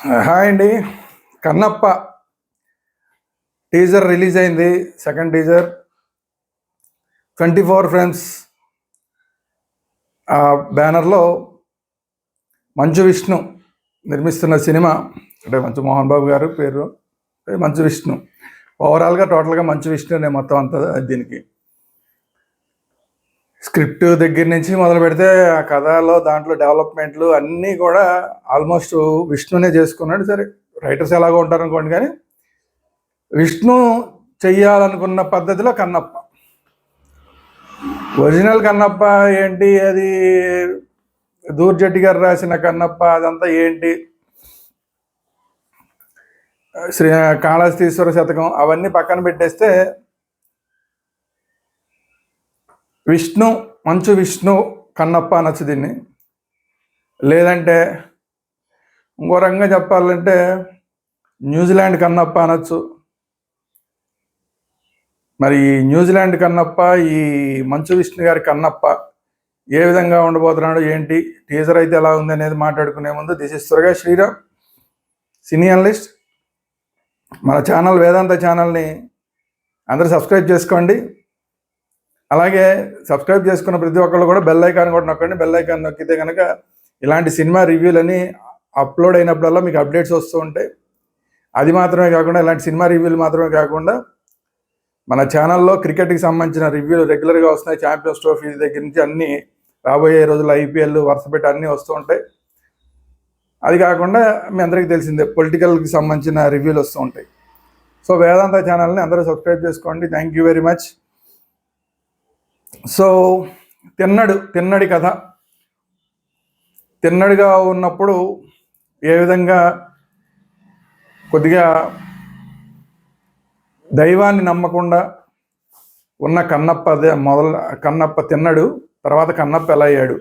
Hi అండి. Kannappa teaser release అయింది. Second teaser 24 frames బ్యానర్లో మంచు విష్ణు నిర్మిస్తున్న సినిమా. అంటే మంచు మోహన్ బాబు గారు పేరు, మంచు విష్ణు. ఓవరాల్గా టోటల్గా మంచు విష్ణునే మొత్తం అంతా. దీనికి స్క్రిప్ట్ దగ్గర నుంచి మొదలు పెడితే ఆ కథలో దాంట్లో డెవలప్మెంట్లు అన్నీ కూడా ఆల్మోస్ట్ విష్ణునే చేసుకున్నాడు. సరే, రైటర్స్ ఎలాగో ఉంటారు అనుకోండి, కానీ విష్ణు చెయ్యాలనుకున్న పద్ధతిలో కన్నప్ప. ఒరిజినల్ కన్నప్ప ఏంటి, అది దూర్జట్టి గారు రాసిన కన్నప్ప అదంతా ఏంటి, శ్రీ కాళహస్తీశ్వర శతకం అవన్నీ పక్కన పెట్టేస్తే విష్ణు, మంచు విష్ణు కన్నప్ప అనొచ్చు దీన్ని. లేదంటే ఇంకో రకంగా చెప్పాలంటే న్యూజిలాండ్ కన్నప్ప అనొచ్చు. మరి ఈ న్యూజిలాండ్ కన్నప్ప, ఈ మంచు విష్ణు గారి కన్నప్ప ఏ విధంగా ఉండబోతున్నాడు ఏంటి, టీజర్ అయితే ఎలా ఉంది అనేది మాట్లాడుకునే ముందు, దిస్ ఇస్ త్వరగా శ్రీరామ్, సినీ అనలిస్ట్. మన ఛానల్ వేదాంత ఛానల్ని అందరూ సబ్స్క్రైబ్ చేసుకోండి. అలాగే సబ్స్క్రైబ్ చేసుకున్న ప్రతి ఒక్కళ్ళు కూడా బెల్ ఐకాన్ కూడా నొక్కండి. బెల్ ఐకాన్ నొక్కితే కనుక ఇలాంటి సినిమా రివ్యూలని అప్లోడ్ అయినప్పుడల్లా మీకు అప్డేట్స్ వస్తూ ఉంటాయి. అది మాత్రమే కాకుండా, ఇలాంటి సినిమా రివ్యూలు మాత్రమే కాకుండా మన ఛానల్లో క్రికెట్కి సంబంధించిన రివ్యూలు రెగ్యులర్గా వస్తున్నాయి. ఛాంపియన్స్ ట్రోఫీ దగ్గర నుంచి అన్నీ, రాబోయే రోజుల్లో ఐపీఎల్ వరుస పెట్టి అన్నీ వస్తూ ఉంటాయి. అది కాకుండా మీ అందరికీ తెలిసిందే, పొలిటికల్కి సంబంధించిన రివ్యూలు వస్తూ ఉంటాయి. సో వేదాంత ఛానల్ని అందరూ సబ్స్క్రైబ్ చేసుకోండి. Thank you very much. So తిన్నడి కథ. తిన్నడిగా ఉన్నప్పుడు ఏ విధంగా కొద్దిగా దైవాన్ని నమ్మకుండా ఉన్న కన్నప్ప, అదే కన్నప్ప తిన్నడు, తర్వాత కన్నప్ప ఎలా అయ్యాడు,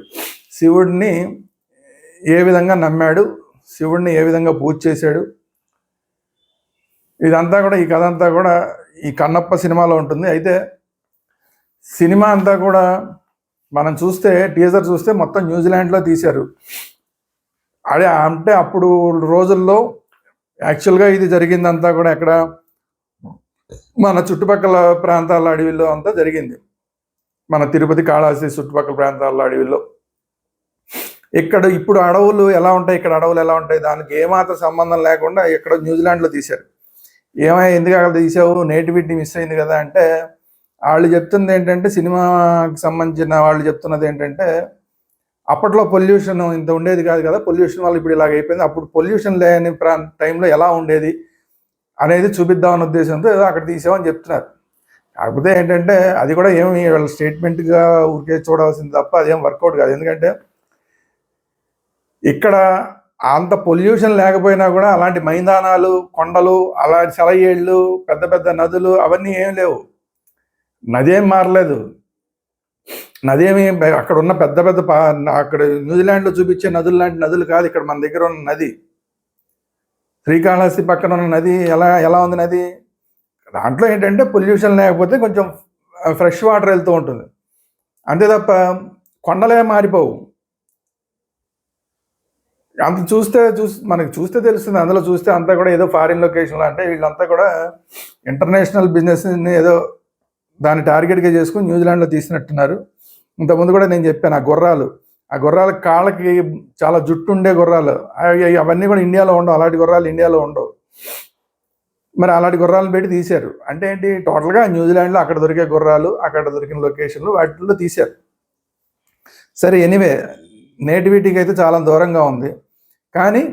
శివుడిని ఏ విధంగా నమ్మాడు, శివుడిని ఏ విధంగా పూజ చేశాడు, ఇదంతా కూడా, ఈ కథ అంతా కూడా ఈ కన్నప్ప సినిమాలో ఉంటుంది. అయితే సినిమా అంతా కూడా మనం చూస్తే, టీజర్ చూస్తే మొత్తం న్యూజిలాండ్లో తీశారు. అదే అంటే అప్పుడు రోజుల్లో యాక్చువల్గా ఇది జరిగిందంతా కూడా ఎక్కడ, మన చుట్టుపక్కల ప్రాంతాల అడవిలో అంతా జరిగింది. మన తిరుపతి, కాళహస్తి చుట్టుపక్కల ప్రాంతాల అడవిలో. ఇక్కడ ఇప్పుడు అడవులు ఎలా ఉంటాయి, ఇక్కడ అడవులు ఎలా ఉంటాయి, దానికి ఏమాత్రం సంబంధం లేకుండా ఇక్కడ న్యూజిలాండ్లో తీశారు. ఎందుకు అక్కడ తీసావు, నేటివిటీ మిస్ అయింది కదా అంటే, వాళ్ళు చెప్తుంది ఏంటంటే, సినిమాకి సంబంధించిన వాళ్ళు చెప్తున్నది ఏంటంటే, అప్పట్లో పొల్యూషన్ ఇంత ఉండేది కాదు కదా, పొల్యూషన్ వల్ల ఇప్పుడు ఇలాగ అయిపోయింది, అప్పుడు పొల్యూషన్ లేని టైంలో ఎలా ఉండేది అనేది చూపిద్దామన్న ఉద్దేశంతో ఏదో అక్కడ తీసామని చెప్తున్నారు. కాకపోతే ఏంటంటే అది కూడా ఏమి వాళ్ళ స్టేట్మెంట్గా ఊరికే చూడవలసింది తప్ప అదేం వర్కౌట్ కాదు. ఎందుకంటే ఇక్కడ అంత పొల్యూషన్ లేకపోయినా కూడా అలాంటి మైదానాలు, కొండలు, అలాంటి సెలయేళ్ళు, పెద్ద పెద్ద నదులు అవన్నీ ఏం లేవు. నది ఏం మారలేదు. నదేమి అక్కడ ఉన్న పెద్ద పెద్ద అక్కడ న్యూజిలాండ్లో చూపించే నదులు లాంటి నదులు కాదు ఇక్కడ మన దగ్గర ఉన్న నది. శ్రీకాళహస్తి పక్కన ఉన్న నది ఎలా ఉంది నది, దాంట్లో ఏంటంటే పొల్యూషన్ లేకపోతే కొంచెం ఫ్రెష్ వాటర్ వెళ్తూ ఉంటుంది, అంతే తప్ప కొండలే మారిపోవు. అంత మనకి చూస్తే తెలుస్తుంది. అందులో చూస్తే అంతా కూడా ఏదో ఫారిన్ లొకేషన్లో, అంటే వీళ్ళంతా కూడా ఇంటర్నేషనల్ బిజినెస్ని ఏదో దాన్ని టార్గెట్గా చేసుకుని న్యూజిలాండ్లో తీసినట్టున్నారు. ఇంతకుముందు కూడా నేను చెప్పాను, ఆ గుర్రాల కాళ్ళకి చాలా జుట్టు ఉండే గుర్రాలు, అవన్నీ కూడా ఇండియాలో ఉండవు. అలాంటి గుర్రాలు ఇండియాలో ఉండవు. మరి అలాంటి గుర్రాలను పెట్టి తీశారు. అంటే ఏంటి, టోటల్గా న్యూజిలాండ్లో అక్కడ దొరికే గుర్రాలు, అక్కడ దొరికిన లొకేషన్లు, వాటిల్లో తీశారు. సరే, ఎనీవే, నేటివిటీకి అయితే చాలా దూరంగా ఉంది. కానీ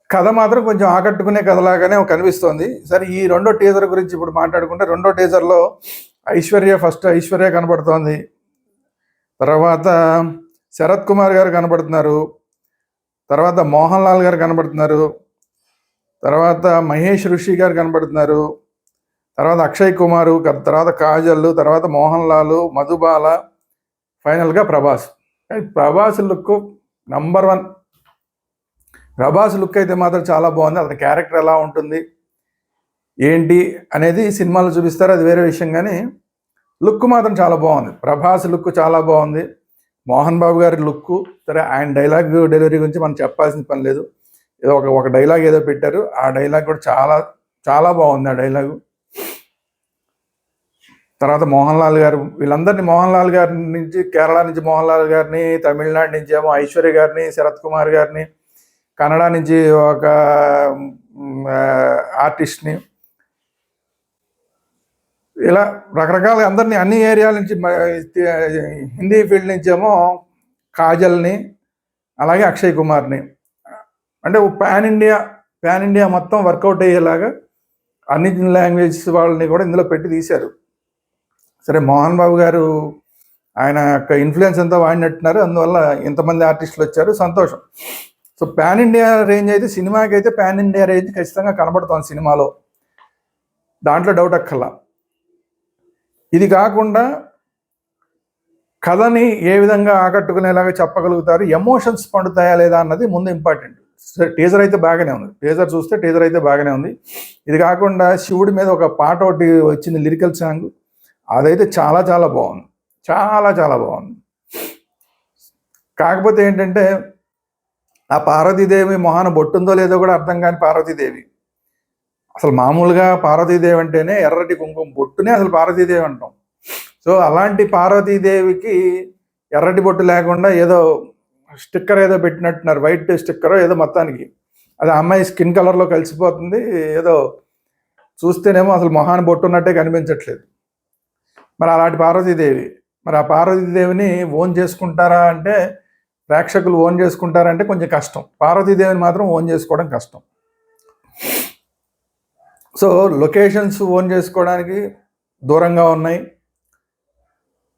కథ మాత్రం కొంచెం ఆకట్టుకునే కథలాగానే కనిపిస్తోంది. సరే, ఈ రెండో టీజర్ గురించి ఇప్పుడు మాట్లాడుకుంటే, రెండో టీజర్లో ఫస్ట్ ఐశ్వర్య కనబడుతోంది, తర్వాత శరత్ కుమార్ గారు కనబడుతున్నారు, తర్వాత మోహన్ లాల్ గారు కనబడుతున్నారు, తర్వాత మహేష్ ఋషి గారు కనబడుతున్నారు, తర్వాత అక్షయ్ కుమారు, తర్వాత కాజల్, తర్వాత మోహన్ లాల్, మధుబాల, ఫైనల్గా Prabhas look number 1. Prabhas look అయితే మాత్రం చాలా బాగుంది. అతని క్యారెక్టర్ ఎలా ఉంటుంది ఏంటి అనేది సినిమాలో చూపిస్తారు, అది వేరే విషయం. కానీ లుక్ మాత్రం చాలా బాగుంది. ప్రభాస్ లుక్ చాలా బాగుంది. మోహన్ బాబు గారి లుక్, సరే, ఆయన డైలాగ్ డెలివరీ గురించి మనం చెప్పాల్సిన పని లేదు. ఏదో ఒక డైలాగ్ ఏదో పెట్టారు, ఆ డైలాగ్ కూడా చాలా చాలా బాగుంది ఆ డైలాగు. తర్వాత మోహన్ లాల్ గారు, వీళ్ళందరినీ మోహన్ లాల్ గారి నుంచి, కేరళ నుంచి మోహన్ లాల్ గారిని, తమిళనాడు నుంచి ఏమో ఐశ్వర్య గారిని, శరత్ కుమార్ గారిని, కన్నడ నుంచి ఒక ఆర్టిస్ట్ని, ఇలా రకరకాల అందరినీ అన్ని ఏరియాల నుంచి, హిందీ ఫీల్డ్ నుంచి ఏమో కాజల్ని, అలాగే అక్షయ్ కుమార్ని, అంటే పాన్ ఇండియా మొత్తం వర్కౌట్ అయ్యేలాగా అన్ని లాంగ్వేజెస్ వాళ్ళని కూడా ఇందులో పెట్టి తీశారు. సరే, మోహన్ బాబు గారు ఆయన యొక్క ఇన్ఫ్లుయెన్స్ అంతా వాడినట్టున్నారు, అందువల్ల ఇంతమంది ఆర్టిస్టులు వచ్చారు, సంతోషం. సో పాన్ ఇండియా రేంజ్ అయితే, సినిమాకి అయితే పాన్ ఇండియా రేంజ్ ఖచ్చితంగా కనబడుతోంది సినిమాలో, దాంట్లో డౌట్ అక్కర్లా. ఇది కాకుండా కథని ఏ విధంగా ఆకట్టుకునేలాగా చెప్పగలుగుతారు, ఎమోషన్స్ పండుతాయా లేదా అన్నది ముందు ఇంపార్టెంట్. టీజర్ అయితే బాగానే ఉంది, టీజర్ అయితే బాగానే ఉంది. ఇది కాకుండా శివుడి మీద ఒక పాట ఒకటి వచ్చింది, లిరికల్ సాంగ్, అదైతే చాలా చాలా బాగుంది, చాలా చాలా బాగుంది. కాకపోతే ఏంటంటే ఆ పార్వతీదేవి మొహాన బొట్టుందో లేదో కూడా అర్థం కాని పార్వతీదేవి. అసలు మామూలుగా పార్వతీదేవి అంటేనే ఎర్రటి కుంకుమ బొట్టునే అసలు పార్వతీదేవి అంటాం. సో అలాంటి పార్వతీదేవికి ఎర్రటి బొట్టు లేకుండా ఏదో స్టిక్కర్ ఏదో పెట్టినట్టున్నారు, వైట్ స్టిక్కర్ ఏదో, మొత్తానికి అది అమ్మాయి స్కిన్ కలర్లో కలిసిపోతుంది. ఏదో చూస్తేనేమో అసలు మొహాన బొట్టు ఉన్నట్టే కనిపించట్లేదు. మరి అలాంటి పార్వతీదేవి, మరి ఆ పార్వతీదేవిని ఓన్ చేసుకుంటారా అంటే, ప్రేక్షకులు ఓన్ చేసుకుంటారంటే కొంచెం కష్టం. పార్వతీదేవిని మాత్రం ఓన్ చేసుకోవడం కష్టం. సో లొకేషన్స్ ఓన్ చేసుకోవడానికి దూరంగా ఉన్నాయి.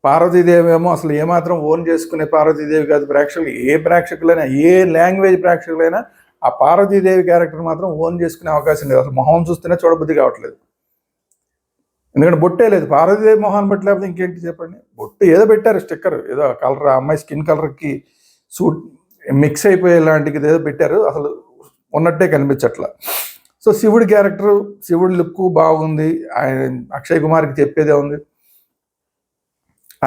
పార్వతీదేవి ఏమో అసలు ఏమాత్రం ఓన్ చేసుకునే పార్వతీదేవి కాదు. ప్రేక్షకులైనా, ఏ లాంగ్వేజ్ ప్రేక్షకులైనా ఆ పార్వతీదేవి క్యారెక్టర్ మాత్రం ఓన్ చేసుకునే అవకాశం లేదు. అసలు మొహం చూస్తేనే చూడబుద్ధి కావట్లేదు, ఎందుకంటే బొట్టే లేదు. పార్వతీదేవి మొహాన్ని బట్టి లేకపోతే ఇంకేంటి చెప్పండి. బొట్టు ఏదో పెట్టారు, స్టిక్కర్ ఏదో కలర్, ఆ అమ్మాయి స్కిన్ కలర్కి సూట్ మిక్స్ అయిపోయే లాంటిది ఏదో పెట్టారు, అసలు ఉన్నట్టే కనిపించట్లా. సో శివుడి క్యారెక్టర్, శివుడి లుక్ బాగుంది, ఆయన అక్షయ్ కుమార్కి చెప్పేదే ఉంది,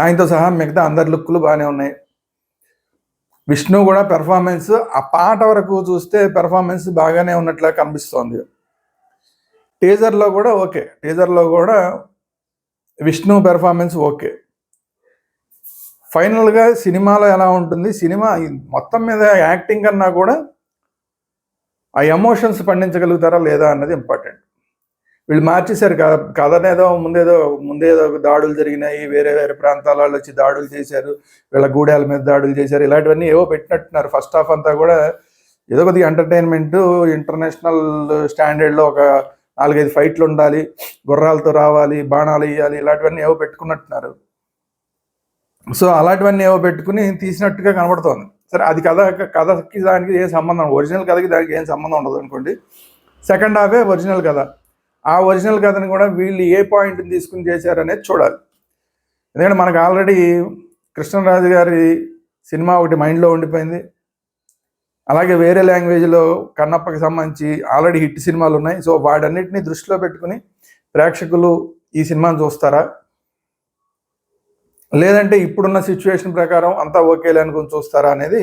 ఆయనతో సహా మిగతా అందరి లుక్లు బాగానే ఉన్నాయి. విష్ణు కూడా పెర్ఫార్మెన్స్, ఆ పాట వరకు చూస్తే పెర్ఫార్మెన్స్ బాగానే ఉన్నట్లా కనిపిస్తోంది. టీజర్లో కూడా విష్ణు పెర్ఫార్మెన్స్ ఓకే. ఫైనల్గా సినిమాలో ఎలా ఉంటుంది, సినిమా మొత్తం మీద యాక్టింగ్ కన్నా కూడా ఆ ఎమోషన్స్ పండించగలుగుతారా లేదా అన్నది ఇంపార్టెంట్. వీళ్ళు మార్చేశారు కథనేదో, ముందేదో దాడులు జరిగినాయి, వేరే వేరే ప్రాంతాల వాళ్ళు వచ్చి దాడులు చేశారు, వీళ్ళ గూడాల మీద దాడులు చేశారు, ఇలాంటివన్నీ ఏవో పెట్టినట్టున్నారు. ఫస్ట్ హాఫ్ అంతా కూడా ఏదో కొద్దిగా ఎంటర్టైన్మెంట్, ఇంటర్నేషనల్ స్టాండర్డ్లో ఒక 4-5 ఫైట్లు ఉండాలి, గుర్రాలతో రావాలి, బాణాలు వేయాలి, ఇలాంటివన్నీ ఏవో పెట్టుకున్నట్టున్నారు. సో అలాంటివన్నీ ఏవో పెట్టుకుని తీసినట్టుగా కనబడుతోంది. సరే, అది కథకి దానికి ఏం సంబంధం, ఒరిజినల్ కథకి దానికి ఏం సంబంధం ఉండదు అనుకోండి. సెకండ్ హాఫే ఒరిజినల్ కథ. ఆ ఒరిజినల్ కథని కూడా వీళ్ళు ఏ పాయింట్ని తీసుకుని చేశారనేది చూడాలి. ఎందుకంటే మనకు ఆల్రెడీ కృష్ణరాజు గారి సినిమా ఒకటి మైండ్లో ఉండిపోయింది, అలాగే వేరే లాంగ్వేజ్లో కన్నప్పకి సంబంధించి ఆల్రెడీ హిట్ సినిమాలు ఉన్నాయి. సో వాటన్నిటిని దృష్టిలో పెట్టుకుని ప్రేక్షకులు ఈ సినిమాను చూస్తారా, లేదంటే ఇప్పుడున్న సిచ్యువేషన్ ప్రకారం అంతా ఓకేలే అనుకుని చూస్తారా అనేది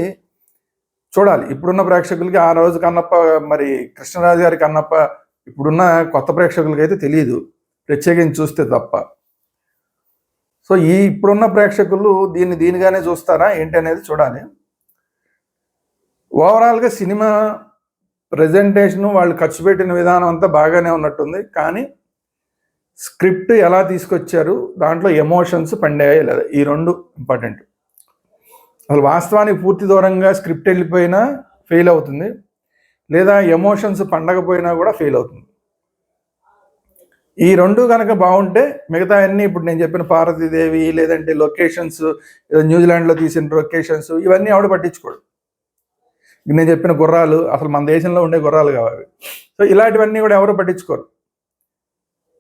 చూడాలి. ఇప్పుడున్న ప్రేక్షకులకి ఆ రోజు కన్నప్ప, మరి కృష్ణరాజు గారి కన్నప్ప ఇప్పుడున్న కొత్త ప్రేక్షకులకి అయితే తెలియదు, ప్రత్యేకించి చూస్తే తప్ప. సో ఇప్పుడున్న ప్రేక్షకులు దీనిగానే చూస్తారా ఏంటి అనేది చూడాలి. ఓవరాల్గా సినిమా ప్రజెంటేషను, వాళ్ళు ఖర్చు పెట్టిన విధానం అంతా బాగానే ఉన్నట్టుంది, కానీ స్క్రిప్ట్ ఎలా తీసుకొచ్చారు, దాంట్లో ఎమోషన్స్ పండాయా లేదా, ఈ రెండు ఇంపార్టెంట్. అసలు వాస్తవానికి పూర్తి దూరంగా స్క్రిప్ట్ వెళ్ళిపోయినా ఫెయిల్ అవుతుంది, లేదా ఎమోషన్స్ పండకపోయినా కూడా ఫెయిల్ అవుతుంది. ఈ రెండు కనుక బాగుంటే మిగతా అన్నీ, ఇప్పుడు నేను చెప్పిన పార్వతీదేవి, లేదంటే లొకేషన్స్, న్యూజిలాండ్లో తీసిన లొకేషన్స్, ఇవన్నీ ఆవిడ పట్టించుకోడు. నేను చెప్పిన గుర్రాలు అసలు మన దేశంలో ఉండే గుర్రాలు కావాలి. సో ఇలాంటివన్నీ కూడా ఎవరు పట్టించుకోరు.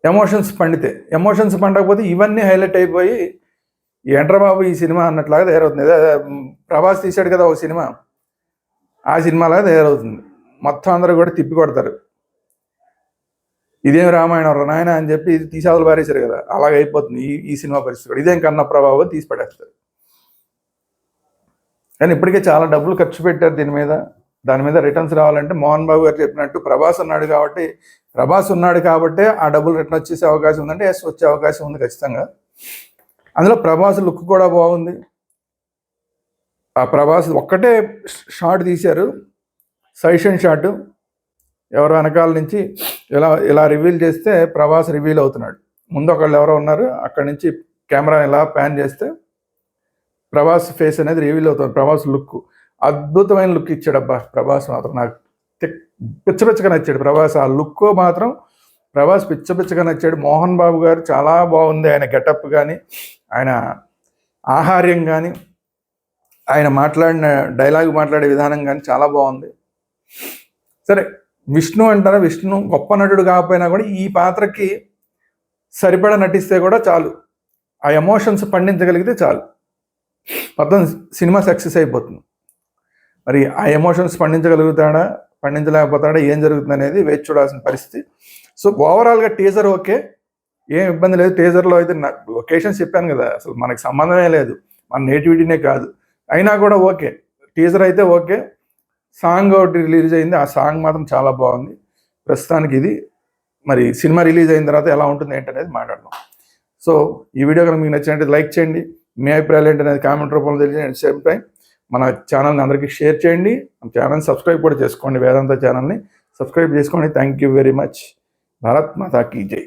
ఎమోషన్స్ పండకపోతే ఇవన్నీ హైలైట్ అయిపోయి ఏంట్రా బాబు ఈ సినిమా అన్నట్లాగా తయారవుతుంది. ప్రభాస్ తీశాడు కదా ఒక సినిమా, ఆ సినిమాలాగా తయారవుతుంది. మొత్తం అందరూ కూడా తిప్పి కొడతారు, ఇదేం రామాయణం నాయన అని చెప్పి తీసాదులు పారేశారు కదా, అలాగ అయిపోతుంది ఈ సినిమా పరిస్థితి కూడా. ఇదేం కన్న ప్రభావం తీసి పడేస్తారు. కానీ ఇప్పటికే చాలా డబ్బులు ఖర్చు పెట్టారు దీని మీద. దాని మీద రిటర్న్స్ రావాలంటే మోహన్ బాబు గారు చెప్పినట్టు ప్రభాస్ ఉన్నాడు కాబట్టి ఆ డబ్బులు రిటర్న్ వచ్చేసే అవకాశం ఉందంటే ఎస్ వచ్చే అవకాశం ఉంది ఖచ్చితంగా. అందులో ప్రభాస్ లుక్ కూడా బాగుంది. ఆ ప్రభాస్ ఒక్కటే షాట్ తీశారు, సజెషన్ షాట్, ఎవరో వెనకాల నుంచి ఇలా రివీల్ చేస్తే ప్రభాస్ రివీల్ అవుతున్నాడు. ముందు ఒకళ్ళు ఎవరో ఉన్నారు, అక్కడి నుంచి కెమెరా ఇలా ప్యాన్ చేస్తే ప్రభాస్ ఫేస్ అనేది రివీల్ అవుతుంది. ప్రభాస్ లుక్ అద్భుతమైన లుక్ ఇచ్చాడబ్బా ప్రభాస్ మాత్రం. నాకు పిచ్చగా నచ్చాడు ప్రభాస్. ఆ లుక్ మాత్రం ప్రభాస్ పిచ్చగా నచ్చాడు. మోహన్ బాబు గారు చాలా బాగుంది, ఆయన గెటప్ కానీ, ఆయన ఆహార్యం కానీ, ఆయన మాట్లాడే విధానం కానీ చాలా బాగుంది. సరే, విష్ణు అంటారా, విష్ణు గొప్ప నటుడు కాకపోయినా కూడా ఈ పాత్రకి సరిపడా నటిస్తే కూడా చాలు, ఆ ఎమోషన్స్ పండించగలిగితే చాలు, మొత్తం సినిమా సక్సెస్ అయిపోతుంది. మరి ఆ ఎమోషన్స్ పండించలేకపోతాడా, ఏం జరుగుతుంది అనేది వేచి చూడాల్సిన పరిస్థితి. సో ఓవరాల్గా టీజర్ ఓకే, ఏం ఇబ్బంది లేదు. టీజర్లో అయితే లొకేషన్స్ చెప్పాను కదా, అసలు మనకి సంబంధమే లేదు, మన నేటివిటీనే కాదు, అయినా కూడా ఓకే. టీజర్ అయితే ఓకే. సాంగ్ ఒకటి రిలీజ్ అయింది, ఆ సాంగ్ మాత్రం చాలా బాగుంది. ప్రస్తుతానికి ఇది. మరి సినిమా రిలీజ్ అయిన తర్వాత ఎలా ఉంటుంది ఏంటనేది మాట్లాడదాం. సో ఈ వీడియో కనుక మీకు నచ్చినట్టు లైక్ చేయండి, మీ అభిప్రాయాలు ఏంటనేది కామెంట్ రూపంలో తెలియజేయండి. సేమ్ టైం మన ఛానల్ని అందరికీ షేర్ చేయండి, మన ఛానల్ని సబ్స్క్రైబ్ కూడా చేసుకోండి, వేదాంత ఛానల్ని సబ్స్క్రైబ్ చేసుకోండి. Thank you very much. Bharat Mata కీ జై.